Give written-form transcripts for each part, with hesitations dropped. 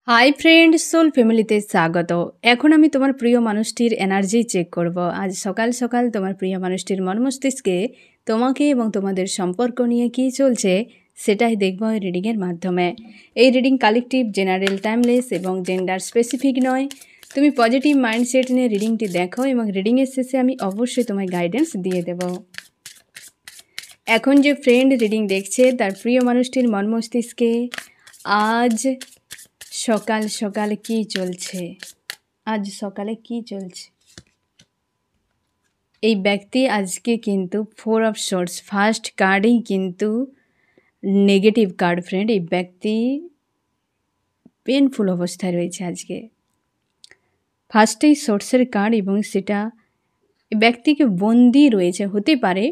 Hi friend, soul ফ্যামিলিতে স্বাগত। এখন আমি তোমার প্রিয় মানুষটির এনার্জি চেক করব। আজ সকাল সকাল তোমার প্রিয় মানুষটির মন মস্তিষ্কে তোমাকে এবং তোমাদের সম্পর্ক নিয়ে কী চলছে সেটাই দেখব এই রিডিংয়ের মাধ্যমে। এই রিডিং কালেকটিভ, জেনারেল, টাইমলেস এবং জেন্ডার স্পেসিফিক নয়। তুমি পজিটিভ মাইন্ডসেট নিয়ে রিডিংটি দেখো এবং রিডিংয়ের শেষে আমি অবশ্যই তোমায় গাইডেন্স দিয়ে দেব। এখন যে ফ্রেন্ড রিডিং দেখছে তার প্রিয় মানুষটির মন মস্তিষ্কে আজ সকাল সকালে কি চলছে, আজ সকালে কি চলছে। এই ব্যক্তি আজকে কিন্তু 4 অফ সোর্স ফার্স্ট কার্ডেই কিন্তু নেগেটিভ কার্ড ফ্রেন্ড। এই ব্যক্তি পেনফুল অবস্থায় রয়েছে আজকে। ফার্স্টেই সোর্সের কার্ড এবং সেটা এই ব্যক্তিকে বন্দি রয়েছে। হতে পারে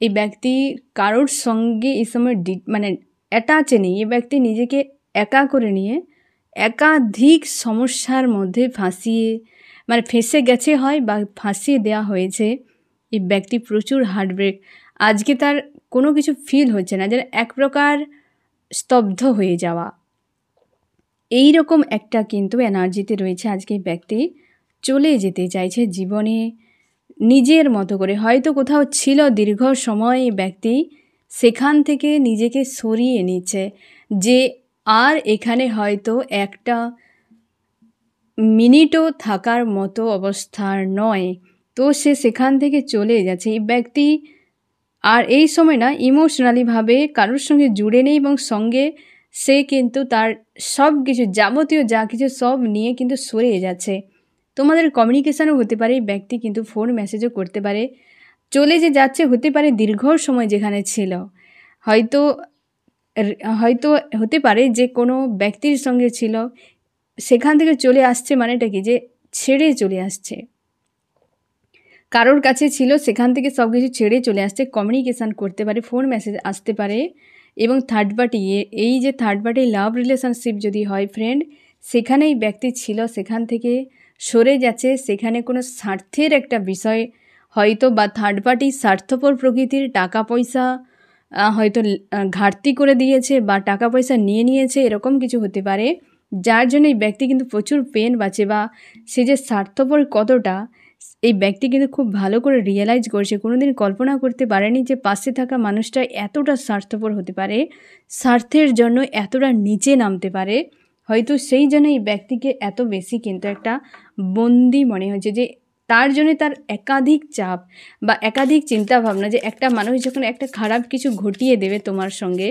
এই ব্যক্তি কারোর সঙ্গে এই সময় মানে অ্যাটাচে নেই। এই ব্যক্তি নিজেকে একা করে নিয়ে একাধিক সমস্যার মধ্যে ফেঁসে গেছে হয় বা ফাঁসিয়ে দেওয়া হয়েছে। এই ব্যক্তি প্রচুর হার্টব্রেক। আজকে তার কোনো কিছু ফিল হচ্ছে না, যেন এক প্রকার স্তব্ধ হয়ে যাওয়া, এই রকম একটা কিন্তু এনার্জিতে রয়েছে আজকে। ব্যক্তি চলে যেতে চাইছে জীবনে নিজের মতো করে। হয়তো কোথাও ছিল দীর্ঘ সময়, ব্যক্তি সেখান থেকে নিজেকে সরিয়ে নিচ্ছে যে আর এখানে হয়তো একটা মিনিটও থাকার মতো অবস্থার নয়, তো সে সেখান থেকে চলে যাচ্ছে। এই ব্যক্তি আর এই সময় না ইমোশনালিভাবে কারোর সঙ্গে জুড়ে নেই এবং সঙ্গে সে কিন্তু তার সব কিছু যাবতীয় যা কিছু সব নিয়ে কিন্তু সরে যাচ্ছে। তোমাদের কমিউনিকেশানও হতে পারে, এই ব্যক্তি কিন্তু ফোন মেসেজও করতে পারে। চলে যে যাচ্ছে হতে পারে দীর্ঘ সময় যেখানে ছিল, হয়তো হয়তো হতে পারে যে কোনো ব্যক্তির সঙ্গে ছিল, সেখান থেকে চলে আসছে। মানেটা কি, যে ছেড়ে চলে আসছে। কারোর কাছে ছিল, সেখান থেকে সব কিছু ছেড়ে চলে আসছে। কমিউনিকেশান করতে পারে, ফোন মেসেজ আসতে পারে। এবং থার্ড পার্টি, এই যে থার্ড পার্টি লাভ রিলেশনশিপ যদি হয় ফ্রেন্ড, সেখানেই ব্যক্তি ছিল, সেখান থেকে সরে যাচ্ছে। সেখানে কোনো স্বার্থের একটা বিষয় হয়তো, বা থার্ড পার্টি স্বার্থপর প্রকৃতির, টাকা পয়সা হয়তো ঘাটতি করে দিয়েছে বা টাকা পয়সা নিয়ে নিয়েছে, এরকম কিছু হতে পারে। যার জন্য এই ব্যক্তি কিন্তু প্রচুর পেন পাচ্ছে, বা সে যে স্বার্থপর কতটা এই ব্যক্তি কিন্তু খুব ভালো করে রিয়েলাইজ করছে। কোনোদিন কল্পনা করতে পারেনি যে পাশে থাকা মানুষটা এতটা স্বার্থপর হতে পারে, স্বার্থের জন্য এতটা নিচে নামতে পারে। হয়তো সেই জন্য এই ব্যক্তিকে এত বেশি কিন্তু একটা বন্দি মনে হয়েছে, যে তার জন্য তার একাধিক চাপ বা একাধিক চিন্তাভাবনা, যে একটা মানুষ যখন একটা খারাপ কিছু ঘটিয়ে দেবে তোমার সঙ্গে,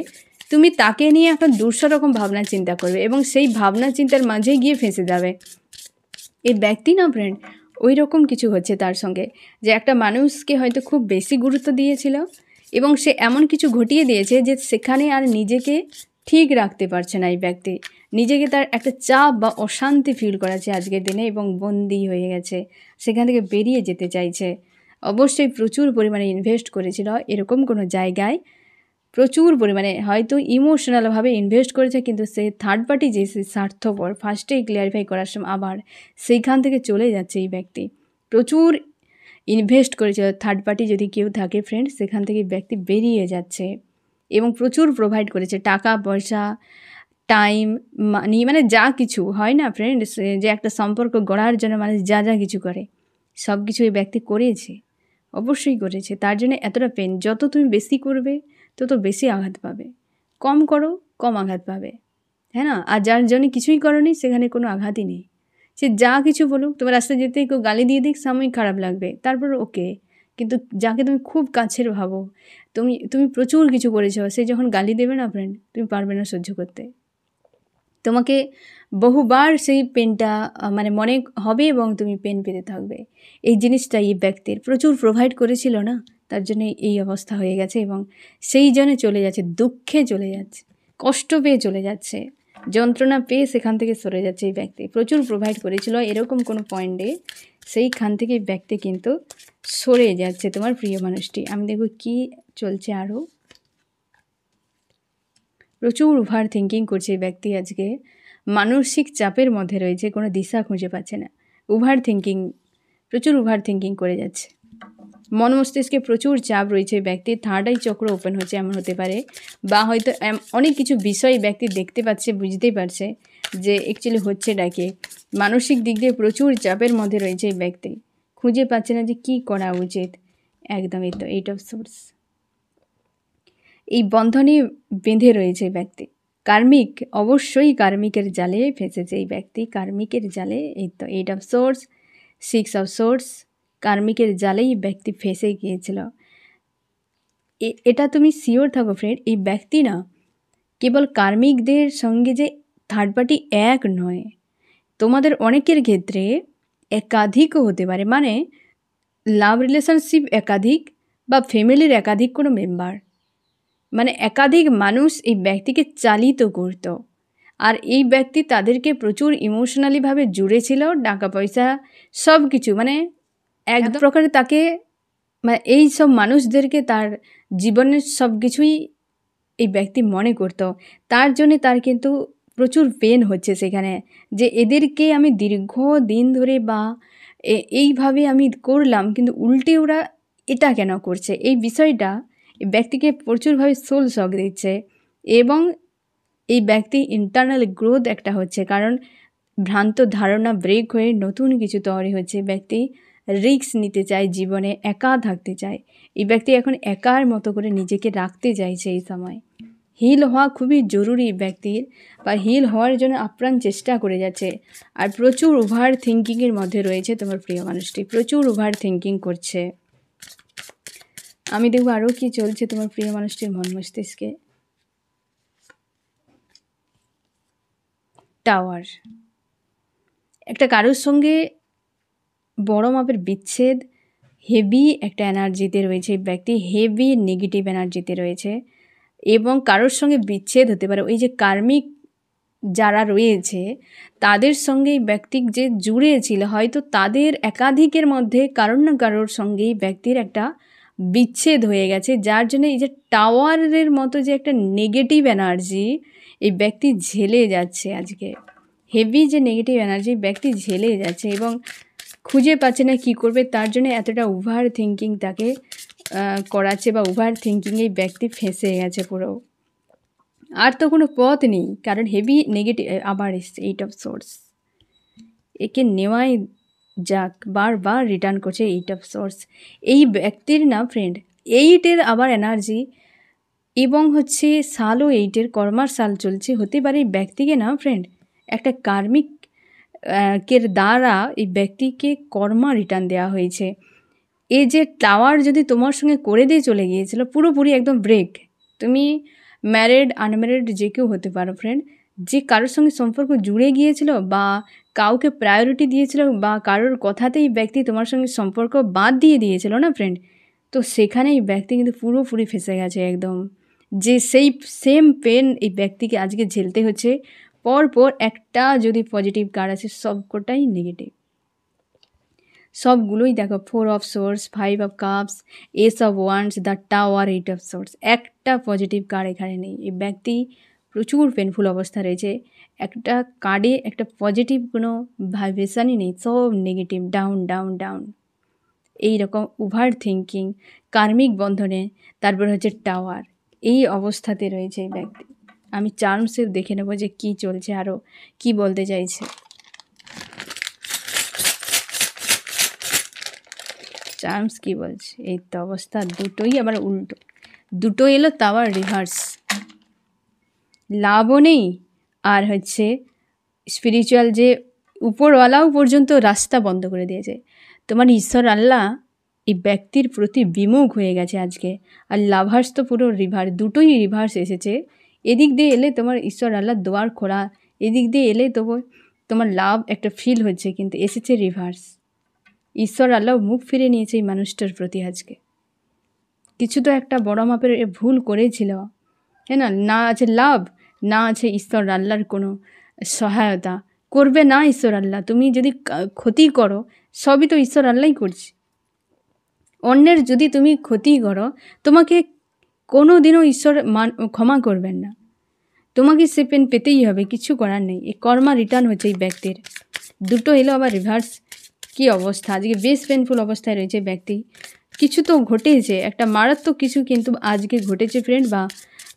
তুমি তাকে নিয়ে একটা দুশো রকম ভাবনা চিন্তা করবে এবং সেই ভাবনা চিন্তার মাঝে গিয়ে ফেঁসে যাবে। এই ব্যক্তি না ফ্রেন্ড ওই রকম কিছু হচ্ছে তার সঙ্গে, যে একটা মানুষকে হয়তো খুব বেশি গুরুত্ব দিয়েছিল এবং সে এমন কিছু ঘটিয়ে দিয়েছে যে সেখানে আর নিজেকে ঠিক রাখতে পারছে না। এই ব্যক্তি নিজেকে তার একটা চাপ বা অশান্তি ফিল করাচ্ছে আজকের দিনে এবং বন্দি হয়ে গেছে, সেখান থেকে বেরিয়ে যেতে চাইছে। অবশ্যই প্রচুর পরিমাণে ইনভেস্ট করেছিল এরকম কোনো জায়গায়, প্রচুর পরিমাণে হয়তো ইমোশনালভাবে ইনভেস্ট করেছে, কিন্তু সে থার্ড পার্টি যে সে স্বার্থপর, ফার্স্টেই ক্লিয়ারিফাই করার সময় আবার সেইখান থেকে চলে যাচ্ছে। এই ব্যক্তি প্রচুর ইনভেস্ট করেছে। থার্ড পার্টি যদি কেউ থাকে ফ্রেন্ড, সেখান থেকে ব্যক্তি বেরিয়ে যাচ্ছে এবং প্রচুর প্রোভাইড করেছে, টাকা পয়সা, টাইম, মানি, মানে যা কিছু হয় না ফ্রেন্ড, যে একটা সম্পর্ক গড়ার জন্য মানুষ যা যা কিছু করে সব কিছু এই ব্যক্তি করেছে, অবশ্যই করেছে। তার জন্য এতটা পেন। যত তুমি বেশি করবে তত বেশি আঘাত পাবে, কম করো কম আঘাত পাবে, হ্যাঁ না? আর যার জন্য কিছুই করোনি সেখানে কোনো আঘাতই নেই। সে যা কিছু বলুক, তোমার রাস্তায় যেতে কেউ গালি দিয়ে দিক, সাময়িক খারাপ লাগবে, তারপর ওকে। কিন্তু যাকে তুমি খুব কাছের ভাবো, তুমি প্রচুর কিছু করেছো, সে যখন গালি দেবে না ফ্রেন্ড, তুমি পারবে না সহ্য করতে। তোমাকে বহুবার সেই পেনটা মনে হবে এবং তুমি পেন পেতে থাকবে। এই জিনিসটা এই ব্যক্তির প্রচুর প্রোভাইড করেছিল না, তার জন্য এই অবস্থা হয়ে গেছে এবং সেই জন্য চলে যাচ্ছে, দুঃখে চলে যাচ্ছে, কষ্ট পেয়ে চলে যাচ্ছে, যন্ত্রণা পেয়ে সেখান থেকে সরে যাচ্ছে। এই ব্যক্তি প্রচুর প্রোভাইড করেছিল এরকম কোনো পয়েন্টে, সেইখান থেকে ব্যক্তি কিন্তু সরে যাচ্ছে তোমার প্রিয় মানুষটি। আমি দেখব কি চলছে আরও। প্রচুর ওভার থিঙ্কিং করছে এই ব্যক্তি, আজকে মানসিক চাপের মধ্যে রয়েছে, কোনো দিশা খুঁজে পাচ্ছে না। প্রচুর ওভার থিঙ্কিং করে যাচ্ছে, মন মস্তিষ্কে প্রচুর চাপ রয়েছে। ব্যক্তির থার্ড আই চক্র ওপেন হচ্ছে, এমন হতে পারে। বা হয়তো অনেক কিছু বিষয় ব্যক্তি দেখতে পাচ্ছে, বুঝতেই পারছে, যে অ্যাকচুয়ালি হচ্ছেটা কি। মানসিক দিক দিয়ে প্রচুর চাপের মধ্যে রয়েছে এই ব্যক্তি, খুঁজে পাচ্ছে না যে কী করা উচিত। একদমই তো, 8 অফ সোর্স। এই বন্ধনে বেঁধে রয়েছে ব্যক্তি, কার্মিক, অবশ্যই কার্মিকের জালে ফেঁসেছে এই ব্যক্তি, কার্মিকের জালে। এই তো 8 অফ সোর্স, 6 অফ সোর্স, কার্মিকের জালেই ব্যক্তি ফেঁসে গিয়েছিল। এটা তুমি শিওর থাকো ফ্রেন্ড, এই ব্যক্তি না কেবল কার্মিকদের সঙ্গে যে থার্ড পার্টি এক নয়, তোমাদের অনেকের ক্ষেত্রে একাধিকও হতে পারে, মানে লাভ রিলেশনশিপ একাধিক বা ফ্যামিলির একাধিক কোনো মেম্বার, মানে একাধিক মানুষ এই ব্যক্তিকে চালিত করত। আর এই ব্যক্তি তাদেরকে প্রচুর ইমোশনালিভাবে জুড়েছিল, টাকা পয়সা সব কিছু, মানে এক প্রকারে তাকে, মানে এই সব মানুষদেরকে তার জীবনের সব কিছুই এই ব্যক্তি মনে করত। তার জন্যে তার কিন্তু প্রচুর পেন হচ্ছে সেখানে, যে এদেরকে আমি দীর্ঘ দিন ধরে বা এইভাবে আমি করলাম, কিন্তু উল্টে ওরা এটা কেন করছে, এই বিষয়টা এই ব্যক্তিকে প্রচুরভাবে সোল শক দিচ্ছে। এবং এই ব্যক্তি ইন্টারনাল গ্রোথ একটা হচ্ছে, কারণ ভ্রান্ত ধারণা ব্রেক হয়ে নতুন কিছু তৈরি হচ্ছে। ব্যক্তি রিস্ক নিতে চায়, জীবনে একা থাকতে চায়। এই ব্যক্তি এখন একার মতো করে নিজেকে রাখতে চাইছে। এই সময় হিল হওয়া খুবই জরুরি ব্যক্তির, বা হিল হওয়ার জন্য আপ্রাণ চেষ্টা করে যাচ্ছে। আর প্রচুর ওভার থিঙ্কিংয়ের মধ্যে রয়েছে তোমার প্রিয় মানুষটি, প্রচুর ওভার থিঙ্কিং করছে। আমি দেখব আরও কি চলছে তোমার প্রিয় মানুষটির মন মস্তিষ্কে। টাওয়ার, একটা কারোর সঙ্গে বড় মাপের বিচ্ছেদ, হেভি একটা এনার্জিতে রয়েছে এই ব্যক্তি, হেভি নেগেটিভ এনার্জিতে রয়েছে। এবং কারোর সঙ্গে বিচ্ছেদ হতে পারে, ওই যে কার্মিক যারা রয়েছে তাদের সঙ্গে এই ব্যক্তি যে জুড়ে ছিল, হয়তো তাদের একাধিকের মধ্যে কারোর না কারোর সঙ্গেই ব্যক্তির একটা বিচ্ছেদ হয়ে গেছে, যার জন্য এই যে টাওয়ারের মতো যে একটা নেগেটিভ এনার্জি এই ব্যক্তি ঝেলে যাচ্ছে আজকে, হেভি যে নেগেটিভ এনার্জি ব্যক্তি ঝেলে যাচ্ছে এবং খুঁজে পাচ্ছে না কী করবে। তার জন্য এতটা ওভার থিঙ্কিং তাকে করাচ্ছে, বা ওভার থিঙ্কিংয়েই ব্যক্তি ফেঁসে গেছে পুরো। আর তো কোনো পথ নেই, কারণ হেভি নেগেটিভ আবার এসছে 8 অফ সোর্স। একে নেওয়াই যাক, বারবার রিটার্ন করছে 8 অফ সোর্স। এই ব্যক্তির না ফ্রেন্ড 8-এর আবার এনার্জি, এবং হচ্ছে সালও 8-এর, কর্মার সাল চলছে। হতে পারে এই ব্যক্তিকে না ফ্রেন্ড একটা কার্মিক কের দ্বারা এই ব্যক্তিকে কর্মা রিটার্ন দেওয়া হয়েছে। এই যে টাওয়ার যদি তোমার সঙ্গে করে দিয়ে চলে গিয়েছিল, পুরোপুরি একদম ব্রেক। তুমি ম্যারিড আনম্যারিড যে কেউ হতে পারো ফ্রেন্ড, যে কারোর সঙ্গে সম্পর্ক জুড়ে গিয়েছিল বা কাউকে প্রায়োরিটি দিয়েছিল, বা কারোর কথাতেই ব্যক্তি তোমার সঙ্গে সম্পর্ক বাদ দিয়ে দিয়েছিল না ফ্রেন্ড, তো সেখানে এই ব্যক্তি কিন্তু পুরোপুরি ফেঁসে গেছে একদম। যে সেই সেম পেন এই ব্যক্তিকে আজকে ঝেলতে হচ্ছে। পরপর একটা যদি পজিটিভ কার্ড আছে, সবকটাই নেগেটিভ, সবগুলোই দেখো 4 of swords, 5 of cups, S of wands, the tower, 8 of swords. একটা পজিটিভ কার্ড এখানে নেই। এই ব্যক্তি প্রচুর পেনফুল অবস্থা রয়েছে। একটা কার্ডে একটা পজিটিভ কোনো ভাইব্রেশনই নেই, সব নেগেটিভ, ডাউন ডাউন ডাউন। এইরকম ওভার থিঙ্কিং, কার্মিক বন্ধনে, তারপর হচ্ছে টাওয়ার, এই অবস্থাতে রয়েছে এই ব্যক্তি। আমি চার্মসে দেখে নেব যে কী চলছে, আরও কি বলতে চাইছে। চার্মস কি বলছে, এই তো অবস্থা, দুটোই আবার উল্টো, দুটো এলো তাও আর রিভার্স। লাভও নেই, আর হচ্ছে স্পিরিচুয়াল যে উপরওয়ালাও পর্যন্ত রাস্তা বন্ধ করে দিয়েছে। তোমার ঈশ্বর আল্লাহ এই ব্যক্তির প্রতি বিমুখ হয়ে গেছে আজকে। আর লাভার্স তো পুরো রিভার্স, দুটোই রিভার্স এসেছে। এদিক দিয়ে এলে তোমার ঈশ্বর আল্লাহ দোয়ার খোলা, এদিক দিয়ে এলে তোমার লাভ একটা ফিল হচ্ছে, কিন্তু এসেছে রিভার্স। ঈশ্বর আল্লাহ মুখ ফিরে নিয়েছে এই মানুষটার প্রতি আজকে। কিছু তো একটা বড় মাপের ভুল করেছিল, হ্যাঁ না, না আছে লাভ, না আছে ঈশ্বর আল্লাহর কোনো সহায়তা। করবে না ঈশ্বর আল্লাহ, তুমি যদি ক্ষতি করো সবই তো ঈশ্বর আল্লাহই করছে। অন্যের যদি তুমি ক্ষতি করো, তোমাকে কোনো দিনও ঈশ্বর ক্ষমা করবেন না, তোমাকে সে পেন পেতেই হবে, কিছু করার নেই। এই কর্মা রিটার্ন হচ্ছে এই ব্যক্তির, দুটো এলো আবার রিভার্স। কী অবস্থা আজকে, বেশ পেনফুল অবস্থায় রয়েছে ব্যক্তি। কিছু তো ঘটেছে, একটা মারাত্মক কিছু কিন্তু আজকে ঘটেছে ফ্রেন্ড, বা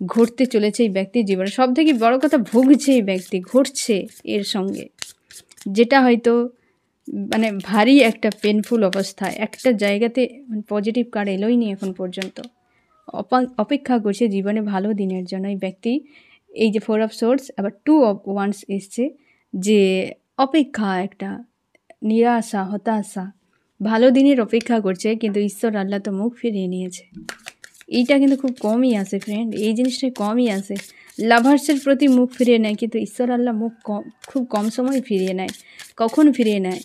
ঘটতে চলেছে এই ব্যক্তির জীবনে। সবথেকে বড় কথা, ভুগছে এই ব্যক্তি, ঘটছে এর সঙ্গে, যেটা হয়তো মানে ভারী একটা পেনফুল অবস্থা। একটা জায়গাতে পজিটিভ কার্ড এলোই নি এখন পর্যন্ত। অপেক্ষা করছে জীবনে ভালো দিনের জন্য এই ব্যক্তি। এই যে 4 অফ সোর্স আবার 2 অফ ওয়ান্স এসছে, যে অপেক্ষা, একটা নিরাশা, হতাশা, ভালো দিনের অপেক্ষা করছে, কিন্তু ঈশ্বর আল্লাহ তো মুখ ফিরিয়ে নিয়েছে। এইটা কিন্তু খুব কমই আসে ফ্রেন্ড, এই জিনিসটা কমই আসে। লাভার্সের প্রতি মুখ ফিরিয়ে নেয়, কিন্তু ঈশ্বর আল্লাহ মুখ খুব কম সময় ফিরিয়ে নেয়। কখন ফিরিয়ে নেয়?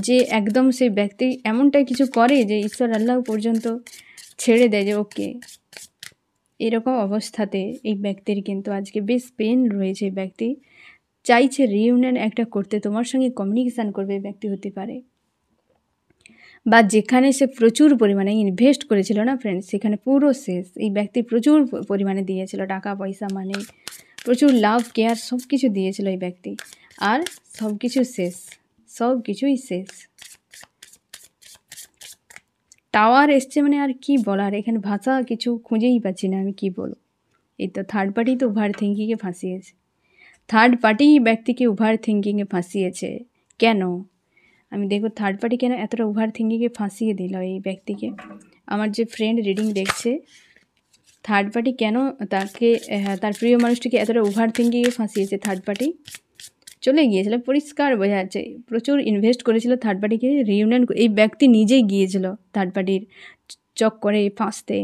যে একদম সেই ব্যক্তি এমনটাই কিছু করে যে ঈশ্বর আল্লাহ পর্যন্ত ছেড়ে দেয় যে ওকে। এরকম অবস্থাতে এই ব্যক্তির কিন্তু আজকে বেশ পেন রয়েছে। এই ব্যক্তি চাইছে রিইউনিয়ন একটা করতে, তোমার সঙ্গে কমিউনিকেশান করবে ব্যক্তি হতে পারে, বা যেখানে সে প্রচুর পরিমাণে ইনভেস্ট করেছিল না ফ্রেন্ড, সেখানে পুরো শেষ। এই ব্যক্তি প্রচুর পরিমাণে দিয়েছিল, টাকা পয়সা, মানে প্রচুর লাভ, কেয়ার সব কিছু দিয়েছিল এই ব্যক্তি, আর সব কিছু শেষ, সব কিছুই শেষ। টাওয়ার এসছে, মানে আর কি বলার, এখানে ভাষা কিছু খুঁজেই পাচ্ছি না আমি কি বলব। এই তো থার্ড পার্টি তো ওভার থিঙ্কিংয়ে ফাঁসিয়েছে, থার্ড পার্টি ব্যক্তিকে ওভার থিঙ্কিংয়ে ফাঁসিয়েছে। কেন? আমি দেখব থার্ড পার্টি কেন এতটা ওভার থিঙ্কিংয়ে ফাঁসিয়ে দিল এই ব্যক্তিকে। আমার যে ফ্রেন্ড রিডিং দেখছে, থার্ড পার্টি কেন তাকে, তার প্রিয় মানুষটিকে এতটা ওভার থিঙ্কিংয়ে ফাঁসিয়েছে। থার্ড পার্টি চলে গিয়েছিল, পরিষ্কার বোঝা যাচ্ছে, প্রচুর ইনভেস্ট করেছিল থার্ড পার্টিকে রিইউনিয়ন। এই ব্যক্তি নিজেই গিয়েছিল থার্ড পার্টির চক্করে ফাঁসতে,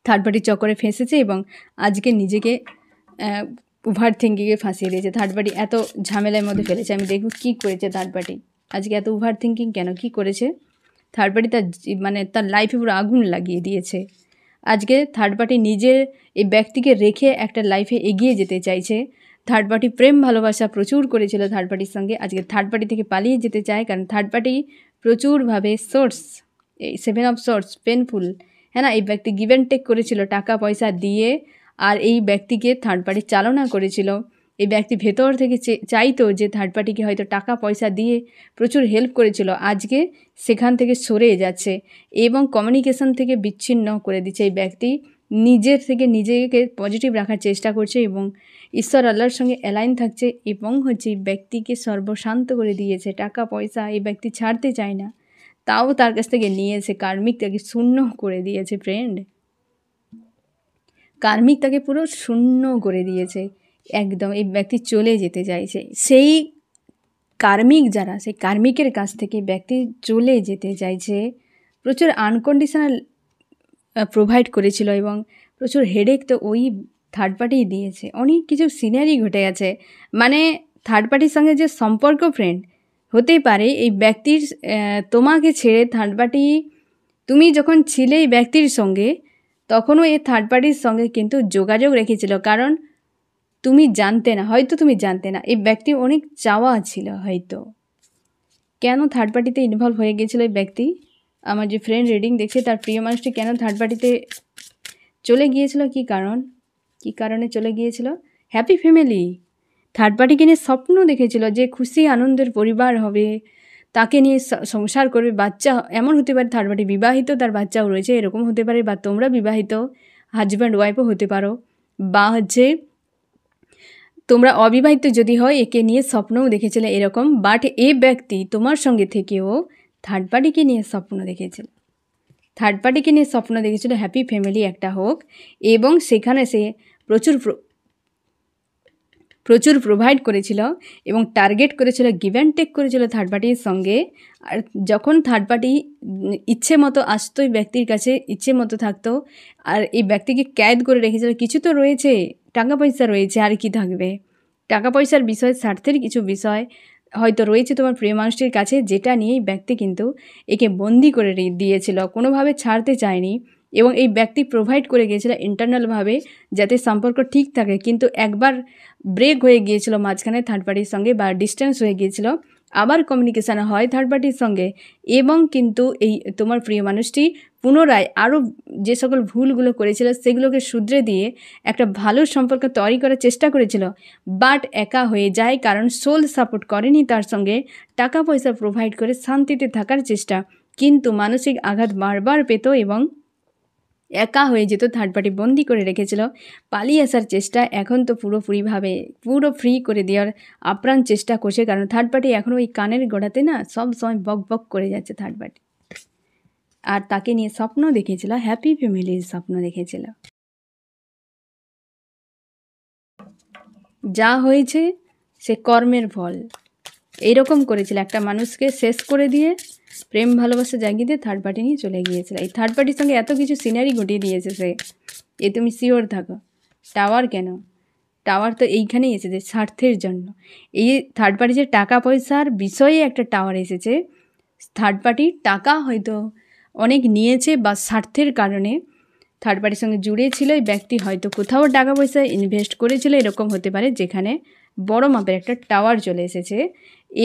থার্ড পার্টির চক্করে ফেঁসেছে এবং আজকে নিজেকে ওভার থিঙ্কিংয়ে ফাঁসিয়ে দিয়েছে। থার্ড পার্টি এত ঝামেলার মধ্যে ফেলেছে। আমি দেখব কী করেছে থার্ড পার্টি আজকে, এত ওভার থিঙ্কিং কেন, কী করেছে থার্ড পার্টি। তার লাইফে পুরো আগুন লাগিয়ে দিয়েছে। আজকে থার্ড পার্টি নিজের এই ব্যক্তিকে রেখে একটা লাইফে এগিয়ে যেতে চাইছে। থার্ড পার্টি প্রেম ভালোবাসা প্রচুর করেছিল থার্ড পার্টির সঙ্গে, আজকে থার্ড পার্টি থেকে পালিয়ে যেতে চায়, কারণ থার্ড পার্টি প্রচুরভাবে সোর্স, এই 7 অফ সোর্স পেনফুল, হ্যাঁ না। এই ব্যক্তি গিভ অ্যান্ড টেক করেছিল টাকা পয়সা দিয়ে, আর এই ব্যক্তিকে থার্ড পার্টি চালনা করেছিল। এই ব্যক্তি ভেতর থেকে চাইতো যে থার্ড পার্টিকে হয়তো টাকা পয়সা দিয়ে প্রচুর হেল্প করেছিল, আজকে সেখান থেকে সরে যাচ্ছে এবং কমিউনিকেশন থেকে বিচ্ছিন্ন করে দিচ্ছে। এই ব্যক্তি নিজের থেকে নিজেকে পজিটিভ রাখার চেষ্টা করছে এবং ঈশ্বর আল্লাহর সঙ্গে অ্যালাইন থাকছে, এবং এই ব্যক্তিকে সর্বশান্ত করে দিয়েছে। টাকা পয়সা এই ব্যক্তি ছাড়তে চায় না, তাও তার কাছ থেকে নিয়েছে। কার্মিক তাকে শূন্য করে দিয়েছে ফ্রেন্ড, কার্মিক তাকে পুরো শূন্য করে দিয়েছে একদম। এই ব্যক্তি চলে যেতে চাইছে, সেই কার্মিক যারা, সেই কার্মিকের কাছ থেকে ব্যক্তি চলে যেতে চাইছে। প্রচুর আনকন্ডিশনাল প্রোভাইড করেছিল এবং প্রচুর হেডেক তো ওই থার্ড পার্টিই দিয়েছে। অনেক কিছু সিনারি ঘটে গেছে, মানে থার্ড পার্টির সঙ্গে যে সম্পর্ক ফ্রেন্ড হতেই পারে এই ব্যক্তির, তোমাকে ছেড়ে থার্ড পার্টি, তুমি যখন ছিলে এই ব্যক্তির সঙ্গে তখনও এই থার্ড পার্টির সঙ্গে কিন্তু যোগাযোগ রেখেছিল, কারণ তুমি জানতে না, হয়তো তুমি জানতে না, এই ব্যক্তি অনেক চাওয়া ছিল হয়তো। কেন থার্ড পার্টিতে ইনভলভ হয়ে গিয়েছিল এই ব্যক্তি? আমার যে ফ্রেন্ড রিডিং দেখছে, তার প্রিয় মানুষটি কেন থার্ড পার্টিতে চলে গিয়েছিল, কী কারণে চলে গিয়েছিল? হ্যাপি ফ্যামিলি, থার্ড পার্টিকে নিয়ে স্বপ্ন দেখেছিল যে খুশি আনন্দের পরিবার হবে, তাকে নিয়ে সংসার করবে, বাচ্চা, এমন হতে পারে থার্ড পার্টি বিবাহিত, তার বাচ্চাও রয়েছে, এরকম হতে পারে, বা তোমরা বিবাহিত হাজব্যান্ড ওয়াইফও হতে পারো, বা তোমরা অবিবাহিত যদি হয় একে নিয়ে স্বপ্নও দেখেছিলে এরকম। বাট এ ব্যক্তি তোমার সঙ্গে থেকেও থার্ড পার্টিকে নিয়ে স্বপ্ন দেখেছিল, থার্ড পার্টিকে নিয়ে স্বপ্ন দেখেছিল হ্যাপি ফ্যামিলি একটা হোক, এবং সেখানে সে প্রচুর প্রোভাইড করেছিল এবং টার্গেট করেছিল, গিভ অ্যান্ড টেক করেছিল থার্ড পার্টির সঙ্গে। আর যখন থার্ড পার্টি ইচ্ছে মতো আসতো এই ব্যক্তির কাছে, ইচ্ছে মতো থাকতো, আর এই ব্যক্তিকে ক্যাদ করে রেখেছিল। কিছু তো রয়েছে, টাকা পয়সা রয়েছে, আর কি থাকবে? টাকা পয়সার বিষয়, স্বার্থের কিছু বিষয় হয়তো রয়েছে তোমার প্রিয় মানুষটির কাছে, যেটা নিয়ে এই ব্যক্তি কিন্তু একে বন্দি করে দিয়েছিল, কোনোভাবে ছাড়তে চায়নি। এবং এই ব্যক্তি প্রোভাইড করে গিয়েছিল ইন্টারনালভাবে যাতে সম্পর্ক ঠিক থাকে, কিন্তু একবার ব্রেক হয়ে গিয়েছিল মাঝখানে থার্ড পার্টির সঙ্গে, বা ডিস্টেন্স হয়ে গিয়েছিল, আবার কমিউনিকেশান হয় থার্ড পার্টির সঙ্গে, এবং কিন্তু এই তোমার প্রিয় মানুষটি পুনরায় আরও যে সকল ভুলগুলো করেছিল সেগুলোকে শুধরে দিয়ে একটা ভালো সম্পর্ক তৈরি করার চেষ্টা করেছিল, বাট একা হয়ে যায়, কারণ সোল সাপোর্ট করেনি তার সঙ্গে। টাকা পয়সা প্রোভাইড করে শান্তিতে থাকার চেষ্টা, কিন্তু মানসিক আঘাত বারবার পেত এবং একা হয়ে যেত, থার্ড পার্টি বন্দি করে রেখেছিল, পালিয়ে আসার চেষ্টা, এখন তো পুরোপুরিভাবে পুরো ফ্রি করে দেওয়ার আপ্রাণ চেষ্টা করছে। কারণ থার্ড পার্টি এখন ওই কানের গোড়াতে না সব সময় বক বক করে যাচ্ছে থার্ড পার্টি। আর তাকে নিয়ে স্বপ্ন দেখেছিল, হ্যাপি ফ্যামিলির স্বপ্ন দেখেছিল। যা হয়েছে সে কর্মের ফল। এইরকম করেছিল, একটা মানুষকে শেষ করে দিয়ে প্রেম ভালোবাসা জাগিয়ে দিয়ে থার্ড পার্টি নিয়ে চলে গিয়েছিল। এই থার্ড পার্টির সঙ্গে এত কিছু সিনারি ঘটিয়ে দিয়েছে সে, এ তুমি শিওর থাকো। টাওয়ার কেন? টাওয়ার তো এইখানেই এসেছে স্বার্থের জন্য। এই থার্ড পার্টি যে টাকা পয়সার বিষয়ে একটা টাওয়ার এসেছে, থার্ড পার্টি টাকা হয়তো অনেক নিয়েছে বা স্বার্থের কারণে থার্ড পার্টির সঙ্গে জুড়ে ছিল এই ব্যক্তি, হয়তো কোথাও টাকা পয়সা ইনভেস্ট করেছিল, এরকম হতে পারে, যেখানে বড় মাপের একটা টাওয়ার চলে এসেছে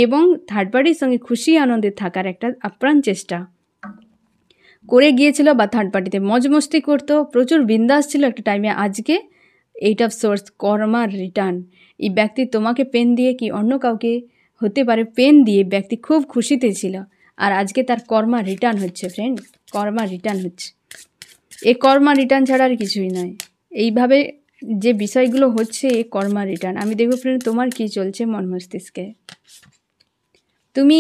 এবং থার্ড পার্টির সঙ্গে খুশি আনন্দে থাকার একটা আপ্রাণ চেষ্টা করে গিয়েছিল বা থার্ড পার্টিতে মজ মস্তি করতো, প্রচুর বিন্দাস ছিল একটা টাইমে। আজকে এইট অফ সোর্স, কর্মার রিটার্ন। এই ব্যক্তি তোমাকে পেন দিয়ে কি অন্য কাউকে হতে পারে, পেন দিয়ে ব্যক্তি খুব খুশিতে ছিল, আর আজকে তার কর্মা রিটার্ন হচ্ছে ফ্রেন্ড, কর্মা রিটার্ন হচ্ছে। এই কর্মা রিটার্ন ছাড়া আর কিছুই নয়। এইভাবে যে বিষয়গুলো হচ্ছে এই কর্মা রিটার্ন। আমি দেখব ফ্রেন্ড তোমার কি চলছে মন মস্তিষ্কে। তুমি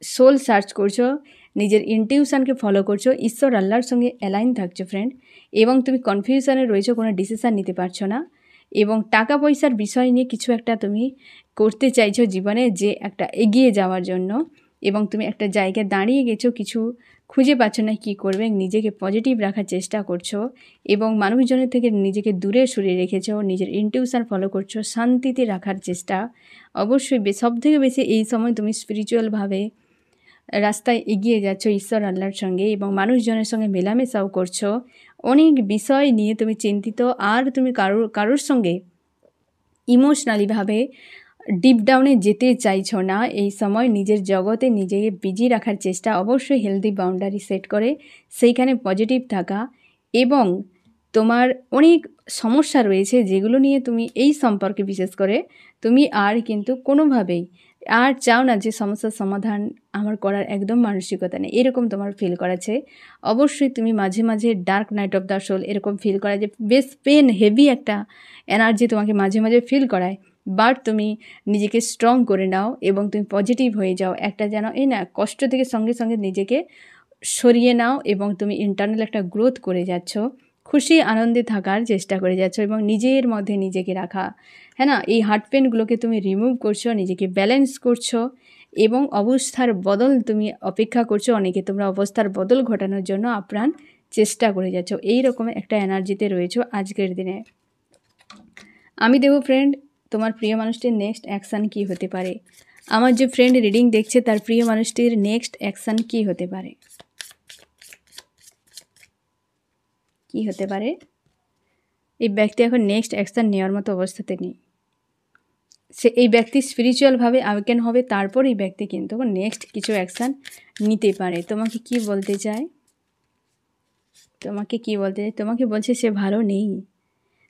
সোল সার্চ করছো, নিজের ইনটিউশনকে ফলো করছো, ঈশ্বর আল্লাহর সঙ্গে অ্যালাইন থাকছো ফ্রেন্ড, এবং তুমি কনফিউশনে রয়েছো, কোনো ডিসিশান নিতে পারছো না, এবং টাকা পয়সার বিষয় নিয়ে কিছু একটা তুমি করতে চাইছো জীবনে, যে একটা এগিয়ে যাওয়ার জন্য, এবং তুমি একটা জায়গায় দাঁড়িয়ে গেছো, কিছু খুঁজে পাচ্ছ না কী করবে, নিজেকে পজিটিভ রাখার চেষ্টা করছো এবং মানুষজনের থেকে নিজেকে দূরে সরিয়ে রেখেছো, নিজের ইনটিউশন ফলো করছো, শান্তিতে রাখার চেষ্টা। অবশ্যই সবথেকে বেশি এই সময় তুমি স্পিরিচুয়ালভাবে রাস্তায় এগিয়ে যাচ্ছ ঈশ্বর আল্লাহর সঙ্গে, এবং মানুষজনের সঙ্গে মেলামেশাও করছো, অনেক বিষয় নিয়ে তুমি চিন্তিত, আর তুমি কারোর সঙ্গে ইমোশনালিভাবে ডিপ ডাউনে যেতে চাইছো না। এই সময় নিজের জগতে নিজেকে বিজি রাখার চেষ্টা, অবশ্যই হেলদি বাউন্ডারি সেট করে সেইখানে পজিটিভ থাকা, এবং তোমার অনেক সমস্যা রয়েছে যেগুলো নিয়ে তুমি এই সম্পর্কে বিশেষ করে তুমি আর কিন্তু কোনোভাবেই আর চাও না যে সমস্যার সমাধান আমার করার একদম মানসিকতা নেই, এরকম তোমার ফিল করাচ্ছে। অবশ্যই তুমি মাঝে মাঝে dark night of the soul এরকম ফিল করা, যে বেশ পেন হেভি একটা এনার্জি তোমাকে মাঝে মাঝে ফিল করায়, বাট তুমি নিজেকে স্ট্রং করে নাও এবং তুমি পজিটিভ হয়ে যাও। একটা যেন এই না কষ্ট থেকে সঙ্গে সঙ্গে নিজেকে সরিয়ে নাও এবং তুমি ইন্টারনাল একটা গ্রোথ করে যাচ্ছ, খুশি আনন্দে থাকার চেষ্টা করে যাচ্ছ এবং নিজের মধ্যে নিজেকে রাখা, হ্যাঁ না, এই হার্ট পেনগুলোকে তুমি রিমুভ করছো, নিজেকে ব্যালেন্স করছো এবং অবস্থার বদল তুমি অপেক্ষা করছো। অনেকে তোমরা অবস্থার বদল ঘটানোর জন্য আপ্রাণ চেষ্টা করে যাচ্ছ। এই রকম একটা এনার্জিতে রয়েছো আজকের দিনে। আমি দেবো ফ্রেন্ড তোমার প্রিয় মানুষটির নেক্সট অ্যাকশান কী হতে পারে। আমার যে ফ্রেন্ড রিডিং দেখছে তার প্রিয় মানুষটির নেক্সট অ্যাকশান কী হতে পারে, কি হতে পারে? এই ব্যক্তি এখন নেক্সট অ্যাকশান নেওয়ার মতো অবস্থাতে নেই। এই ব্যক্তি স্পিরিচুয়ালভাবে আওয়েকেন হবে, তারপর এই ব্যক্তি কিন্তু নেক্সট কিছু অ্যাকশান নিতে পারে। তোমাকে কি বলতে চায়? তোমাকে বলছে সে ভালো নেই,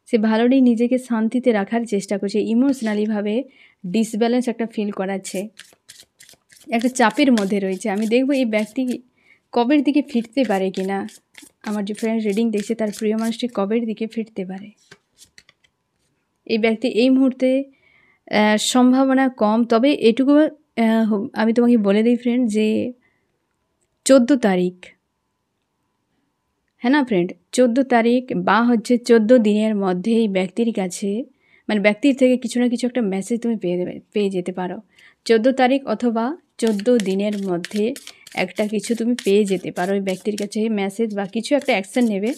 সে ভালো নেই, নিজেকে শান্তিতে রাখার চেষ্টা করছে, ইমোশনালিভাবে ডিসব্যালেন্স একটা ফিল করাচ্ছে, একটা চাপের মধ্যে রয়েছে। আমি দেখব এই ব্যক্তি কবের দিকে ফিরতে পারে কিনা। আমার যে ফ্রেন্ড রিডিং দেখছে তার প্রিয় মানুষটি কবের দিকে ফিরতে পারে। এই ব্যক্তি এই মুহূর্তে সম্ভাবনা কম, তবে এটুকু আমি তোমাকে বলে দিই ফ্রেন্ড যে 14 তারিখ, হ্যাঁ না ফ্রেন্ড, 14 তারিখ বা 14 দিনের মধ্যে এই ব্যক্তির কাছে ব্যক্তির থেকে কিছু না কিছু একটা মেসেজ তুমি পেয়ে যেতে পারো। 14 তারিখ অথবা 14 দিনের মধ্যে একটা কিছু তুমি পেয়ে যেতে পারো এই ব্যক্তির কাছে মেসেজ বা কিছু একটা অ্যাকশন নেবে,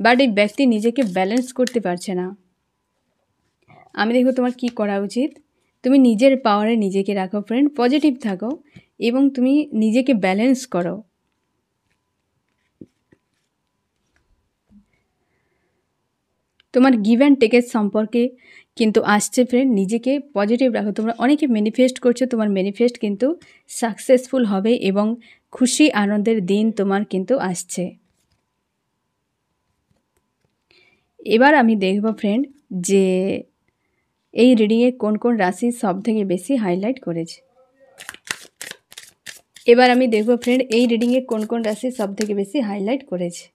বাট এই ব্যক্তি নিজেকে ব্যালেন্স করতে পারছে না। আমি দেখব তোমার কি করা উচিত। তুমি নিজের পাওয়ারে নিজেকে রাখো ফ্রেন্ড, পজিটিভ থাকো এবং তুমি নিজেকে ব্যালেন্স করো। তোমার গিভ অ্যান্ড টেকের সম্পর্কে কিন্তু আসছে ফ্রেন্ড, নিজেকে পজিটিভ রাখো। তোমরা অনেকে ম্যানিফেস্ট করছো, তোমার ম্যানিফেস্ট কিন্তু সাকসেসফুল হবে এবং খুশি আনন্দের দিন তোমার কিন্তু আসছে। এবার আমি দেখব ফ্রেন্ড যে এই রিডিংয়ে কোন কোন রাশি সব থেকে বেশি হাইলাইট করেছে। এবার আমি দেখব ফ্রেন্ড এই রিডিংয়ে কোন কোন রাশি সব থেকে বেশি হাইলাইট করেছে।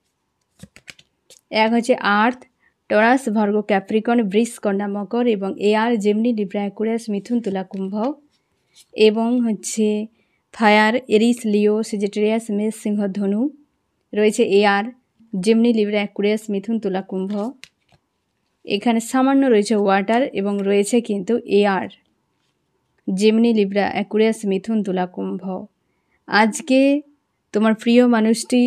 এক হচ্ছে আর্থ, টরাস, ভার্গ, ক্যাপ্রিকন, বৃষ, কন্যা, মকর এবং এয়ার জেমিনি, লিব্রা, অ্যাকুয়ারিয়াস, মিথুন, তুলা, কুম্ভ এবং হচ্ছে ফায়ার, এরিস, লিও, সেজিটেরিয়াস, মেষ, সিংহ, ধনু। রয়েছে এয়ার জেমিনি, লিব্রা, অ্যাকুয়ারিয়াস, মিথুন, তুলা, কুম্ভ। এখানে সামান্য রয়েছে ওয়াটার এবং রয়েছে কিন্তু এয়ার জেমিনি, লিব্রা, অ্যাকুয়ারিয়াস, মিথুন, তুলা, কুম্ভ। আজকে তোমার প্রিয় মানুষটি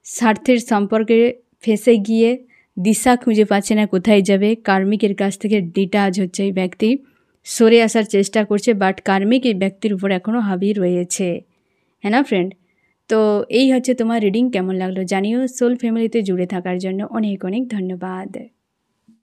স্বার্থের সম্পর্কে ফেঁসে গিয়ে দিশা খুঁজে পাচ্ছে না কোথায় যাবে। কার্মিকের কাছ থেকে ডিটাচ হচ্ছে এই ব্যক্তি, সরে আসার চেষ্টা করছে, বাট কার্মিক এই ব্যক্তির উপর এখনও হাবি রয়েছে। হ্যাঁ না ফ্রেন্ড? তো এই হচ্ছে তোমার রিডিং। কেমন লাগলো জানিও। সোল ফ্যামিলিতে জুড়ে থাকার জন্য অনেক অনেক ধন্যবাদ।